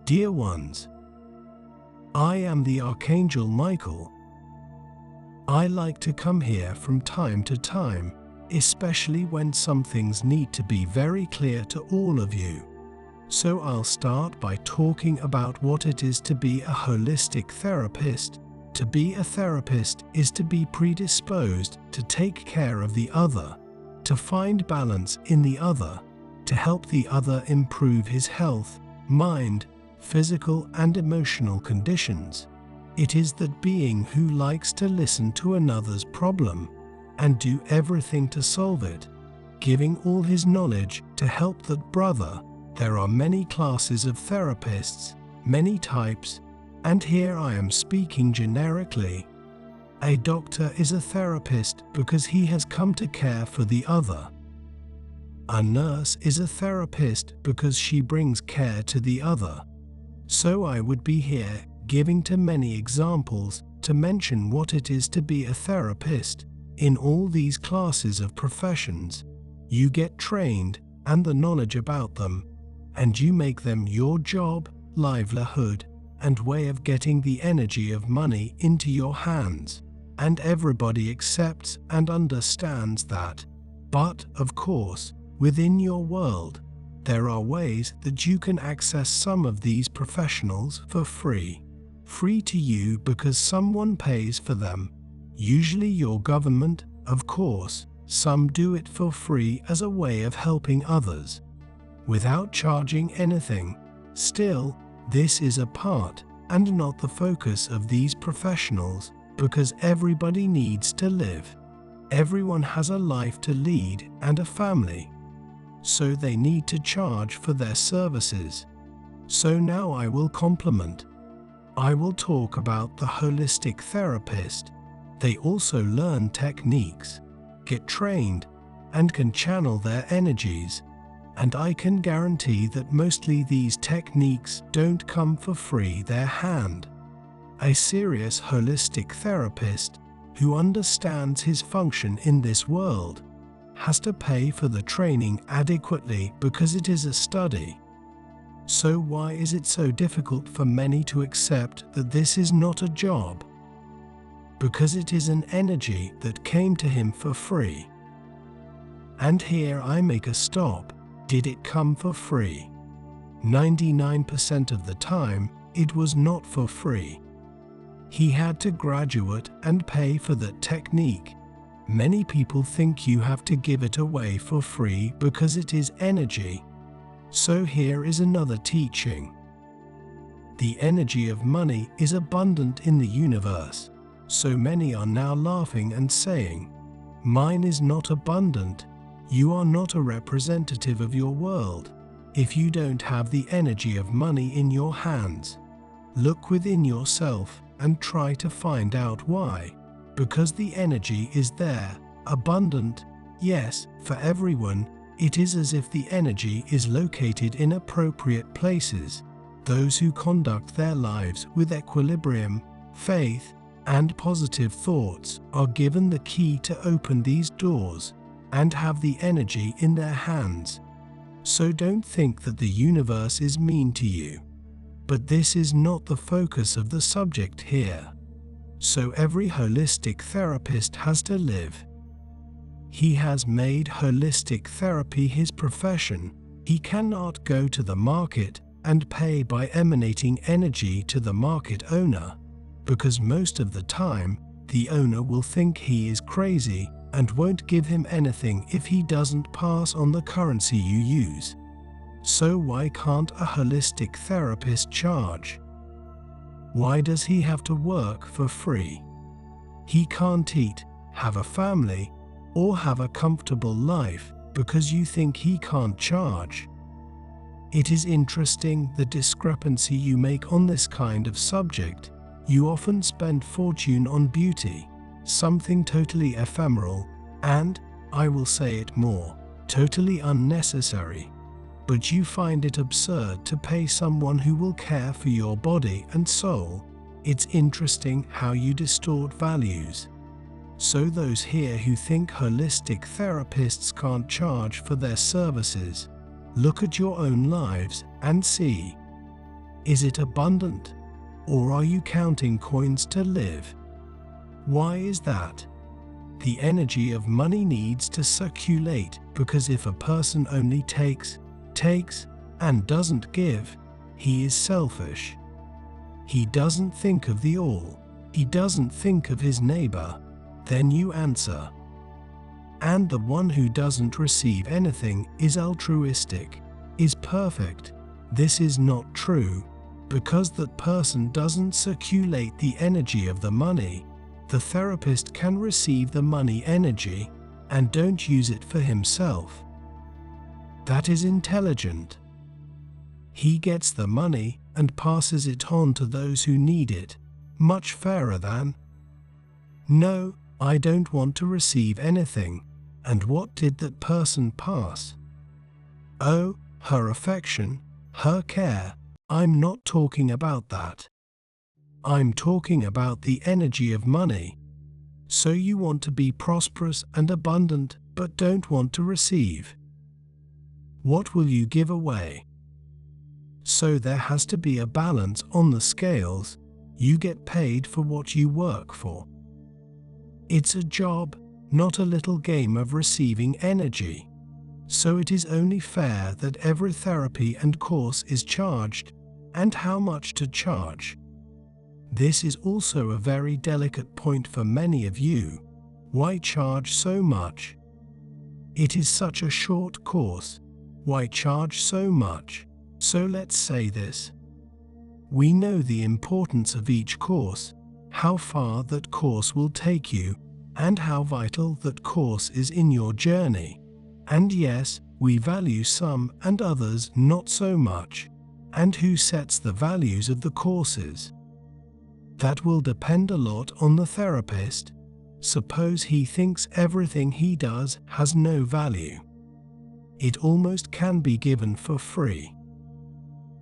Dear ones, I am the Archangel Michael. I like to come here from time to time, especially when some things need to be very clear to all of you. So I'll start by talking about what it is to be a holistic therapist. To be a therapist is to be predisposed to take care of the other, to find balance in the other, to help the other improve his health, mind, physical and emotional conditions. It is that being who likes to listen to another's problem and do everything to solve it, giving all his knowledge to help that brother. There are many classes of therapists, many types, and here I am speaking generically. A doctor is a therapist because he has come to care for the other. A nurse is a therapist because she brings care to the other. So I would be here giving too many examples to mention what it is to be a therapist. In all these classes of professions, you get trained and the knowledge about them, and you make them your job, livelihood, and way of getting the energy of money into your hands. And everybody accepts and understands that. But, of course, within your world, there are ways that you can access some of these professionals for free. Free to you because someone pays for them. Usually your government, of course. Some do it for free as a way of helping others, without charging anything. Still, this is a part and not the focus of these professionals, because everybody needs to live. Everyone has a life to lead and a family. So they need to charge for their services. So now I will complement. I will talk about the holistic therapist. They also learn techniques, get trained, and can channel their energies. And I can guarantee that mostly these techniques don't come for free their hand. A serious holistic therapist who understands his function in this world has to pay for the training adequately because it is a study. So why is it so difficult for many to accept that this is not a job? Because it is an energy that came to him for free. And here I make a stop. Did it come for free? 99% of the time, it was not for free. He had to graduate and pay for that technique. Many people think you have to give it away for free because it is energy. So here is another teaching. The energy of money is abundant in the universe. So many are now laughing and saying, "Mine is not abundant." You are not a representative of your world if you don't have the energy of money in your hands. Look within yourself and try to find out why. Because the energy is there, abundant, yes, for everyone. It is as if the energy is located in appropriate places. Those who conduct their lives with equilibrium, faith, and positive thoughts are given the key to open these doors and have the energy in their hands. So don't think that the universe is mean to you. But this is not the focus of the subject here. So every holistic therapist has to live. He has made holistic therapy his profession. He cannot go to the market and pay by emanating energy to the market owner, because most of the time, the owner will think he is crazy and won't give him anything if he doesn't pass on the currency you use. So why can't a holistic therapist charge? Why does he have to work for free? He can't eat, have a family, or have a comfortable life because you think he can't charge. It is interesting the discrepancy you make on this kind of subject. You often spend fortune on beauty, something totally ephemeral, and, I will say it more, totally unnecessary. But you find it absurd to pay someone who will care for your body and soul. It's interesting how you distort values. So those here who think holistic therapists can't charge for their services, look at your own lives and see. Is it abundant? Or are you counting coins to live? Why is that? The energy of money needs to circulate, because if a person only takes, and doesn't give, he is selfish. He doesn't think of the all. He doesn't think of his neighbor. Then you answer. And the one who doesn't receive anything is altruistic, is perfect. This is not true, because that person doesn't circulate the energy of the money. The therapist can receive the money energy and don't use it for himself. That is intelligent. He gets the money and passes it on to those who need it. Much fairer than, no, I don't want to receive anything. And what did that person pass? Oh, her affection, her care. I'm not talking about that. I'm talking about the energy of money. So you want to be prosperous and abundant, but don't want to receive. What will you give away? So there has to be a balance on the scales. You get paid for what you work for. It's a job, not a little game of receiving energy. So it is only fair that every therapy and course is charged, and how much to charge. This is also a very delicate point for many of you. Why charge so much? It is such a short course. Why charge so much? So let's say this. We know the importance of each course, how far that course will take you, and how vital that course is in your journey. And yes, we value some and others not so much. And who sets the values of the courses? That will depend a lot on the therapist. Suppose he thinks everything he does has no value. It almost can be given for free.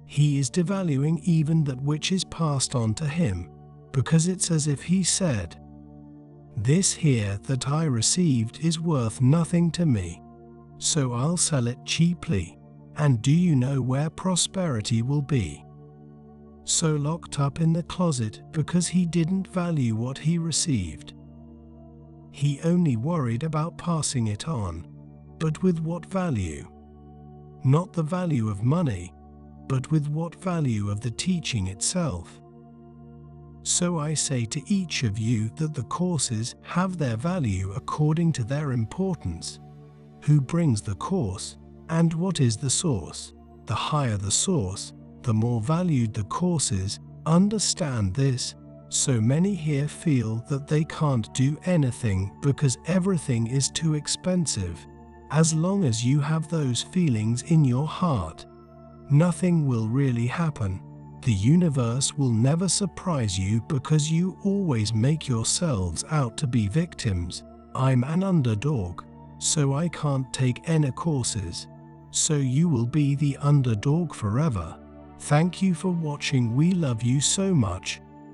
He is devaluing even that which is passed on to him, because it's as if he said, "This here that I received is worth nothing to me, so I'll sell it cheaply." And do you know where prosperity will be? So locked up in the closet because he didn't value what he received. He only worried about passing it on. But with what value? Not the value of money, but with what value of the teaching itself? So I say to each of you that the courses have their value according to their importance. Who brings the course? And what is the source? The higher the source, the more valued the course is. Understand this. So many here feel that they can't do anything because everything is too expensive. As long as you have those feelings in your heart, nothing will really happen. The universe will never surprise you because you always make yourselves out to be victims. I'm an underdog, so I can't take any courses. So you will be the underdog forever. Thank you for watching. We love you so much.